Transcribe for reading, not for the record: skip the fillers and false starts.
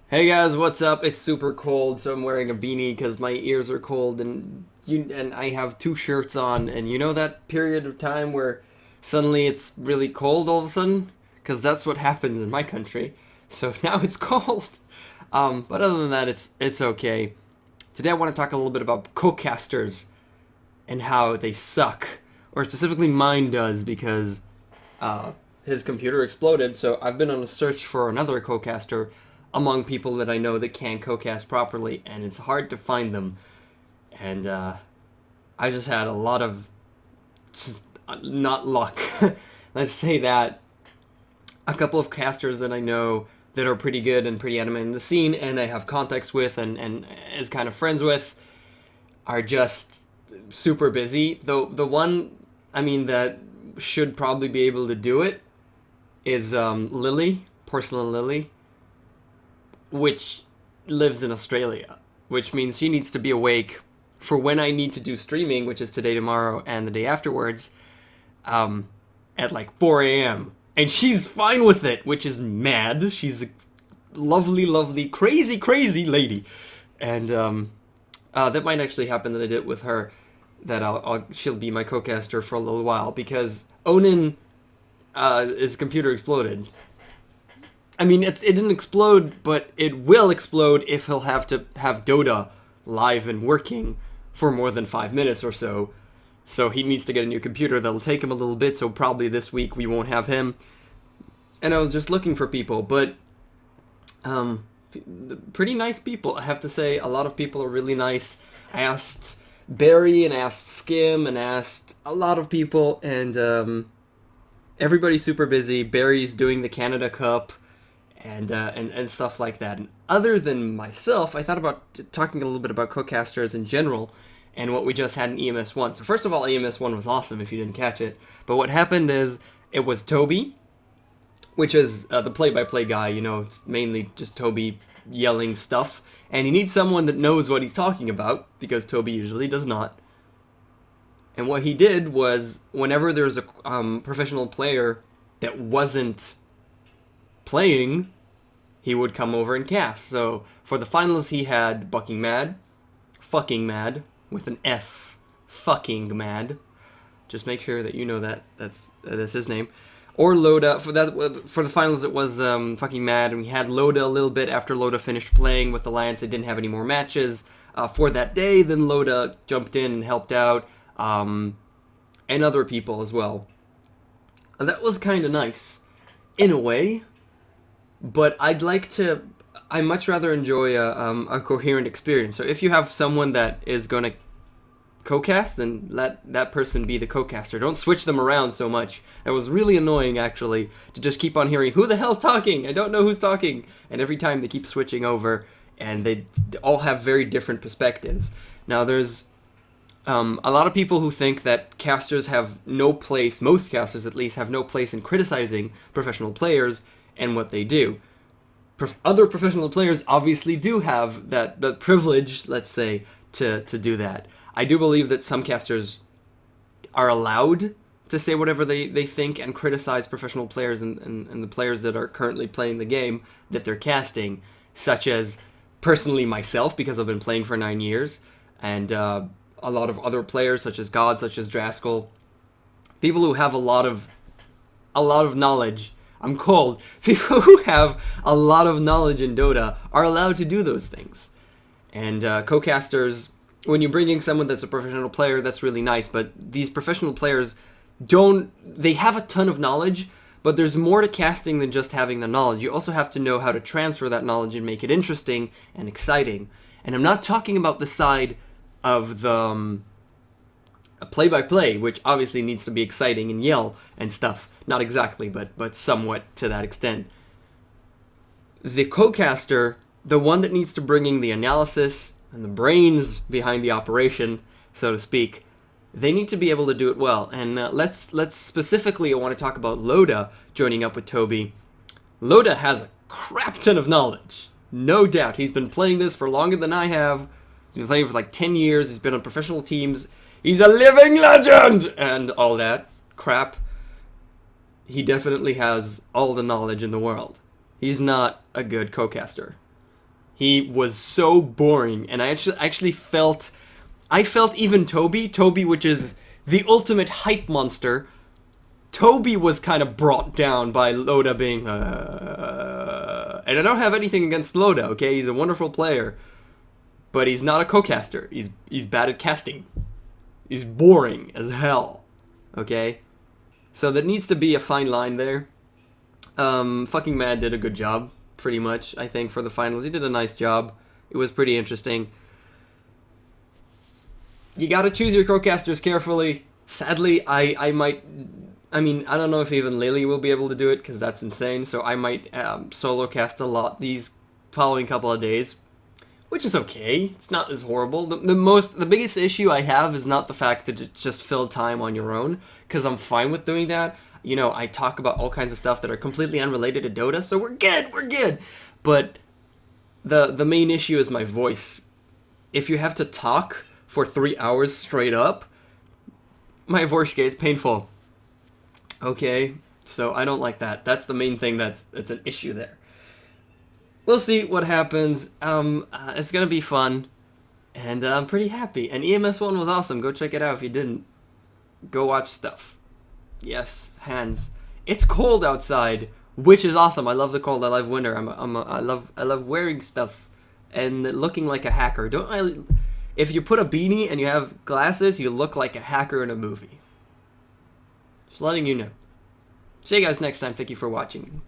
Hey guys, what's up? It's super cold, so I'm wearing a beanie because my ears are cold, and I have two shirts on. And you know that period of time where suddenly it's really cold all of a sudden, because that's what happens in my country. So now it's cold. But other than that, it's okay. Today I want to talk a little bit about CoCasters and how they suck, or specifically mine does because uh, his computer exploded. So I've been on a search for another co-caster among people that I know that can co-cast properly, and it's hard to find them. And I just had a lot of not luck. Let's say that a couple of casters that I know that are pretty good and pretty adamant in the scene, and I have contacts with and is kind of friends with, are just super busy. Though the one, I mean, that should probably be able to do it is Lily, Porcelain Lily, which lives in Australia, which means she needs to be awake for when I need to do streaming, which is today, tomorrow, and the day afterwards, at like 4 a.m. And she's fine with it, which is mad. She's a lovely, lovely, crazy, crazy lady. And that might actually happen that I did with her, that she'll be my co-caster for a little while, because Onin, his computer exploded. I mean, it didn't explode, but it will explode if he'll have to have Dota live and working for more than 5 minutes or so. So he needs to get a new computer. That'll take him a little bit, so probably this week we won't have him. And I was just looking for people, but pretty nice people, I have to say. A lot of people are really nice. I asked Barry and asked Skim and asked a lot of people, and everybody's super busy. Barry's doing the Canada Cup and stuff like that. And other than myself, I thought about talking a little bit about co-casters in general and what we just had in EMS 1. So first of all, EMS 1 was awesome if you didn't catch it. But what happened is it was Toby, which is the play-by-play guy. You know, it's mainly just Toby yelling stuff. And he needs someone that knows what he's talking about, because Toby usually does not. And what he did was, whenever there's a professional player that wasn't playing, he would come over and cast. So for the finals, he had Bucking Mad, Fucking Mad, with an F, Fucking Mad. Just make sure that you know that's his name. Or Loda. For the finals, it was Fucking Mad, and we had Loda a little bit after Loda finished playing with Alliance. They didn't have any more matches for that day. Then Loda jumped in and helped out, and other people as well. And that was kind of nice, in a way. But I much rather enjoy a coherent experience. So if you have someone that is going to co-cast, then let that person be the co-caster. Don't switch them around so much. That was really annoying, actually, to just keep on hearing, who the hell's talking? I don't know who's talking. And every time they keep switching over, and they all have very different perspectives. Now, there's a lot of people who think that casters have no place, most casters at least, have no place in criticizing professional players and what they do. Other professional players obviously do have that privilege, let's say, to do that. I do believe that some casters are allowed to say whatever they think and criticize professional players and the players that are currently playing the game that they're casting, such as, personally, myself, because I've been playing for 9 years, and a lot of other players, such as God, such as Draskell, people who have a lot of knowledge. I'm cold. People who have a lot of knowledge in Dota are allowed to do those things. And co-casters, when you're bringing someone that's a professional player, that's really nice. But these professional players they have a ton of knowledge, but there's more to casting than just having the knowledge. You also have to know how to transfer that knowledge and make it interesting and exciting. And I'm not talking about the side of the play-by-play, which obviously needs to be exciting and yell and stuff. Not exactly, but somewhat to that extent. The co-caster, the one that needs to bring in the analysis and the brains behind the operation, so to speak, they need to be able to do it well. And let's specifically, I want to talk about Loda joining up with Toby. Loda has a crap ton of knowledge, no doubt. He's been playing this for longer than I have. He's been playing for like 10 years. He's been on professional teams. He's a living legend! And all that crap. He definitely has all the knowledge in the world. He's not a good co-caster. He was so boring, and I actually felt, I felt even Toby, which is the ultimate hype monster. Toby was kind of brought down by Loda being, and I don't have anything against Loda, okay? He's a wonderful player, but he's not a co-caster. He's bad at casting. He's boring as hell, okay? So there needs to be a fine line there. Fucking Mad did a good job, pretty much, I think, for the finals. He did a nice job. It was pretty interesting. You gotta choose your co-casters carefully. Sadly, I might... I mean, I don't know if even Lily will be able to do it, because that's insane, so I might solo cast a lot these following couple of days, which is okay. It's not as horrible. The biggest issue I have is not the fact that it's just fill time on your own, because I'm fine with doing that. You know, I talk about all kinds of stuff that are completely unrelated to Dota, so we're good. But the main issue is my voice. If you have to talk for 3 hours straight up, my voice gets painful. Okay, so I don't like that. That's the main thing that's an issue there. We'll see what happens. It's gonna be fun, and I'm pretty happy. And EMS 1 was awesome. Go check it out if you didn't. Go watch stuff. Yes, hands. It's cold outside, which is awesome. I love the cold. I love winter. I love wearing stuff and looking like a hacker. If you put a beanie and you have glasses, you look like a hacker in a movie. Just letting you know. See you guys next time. Thank you for watching.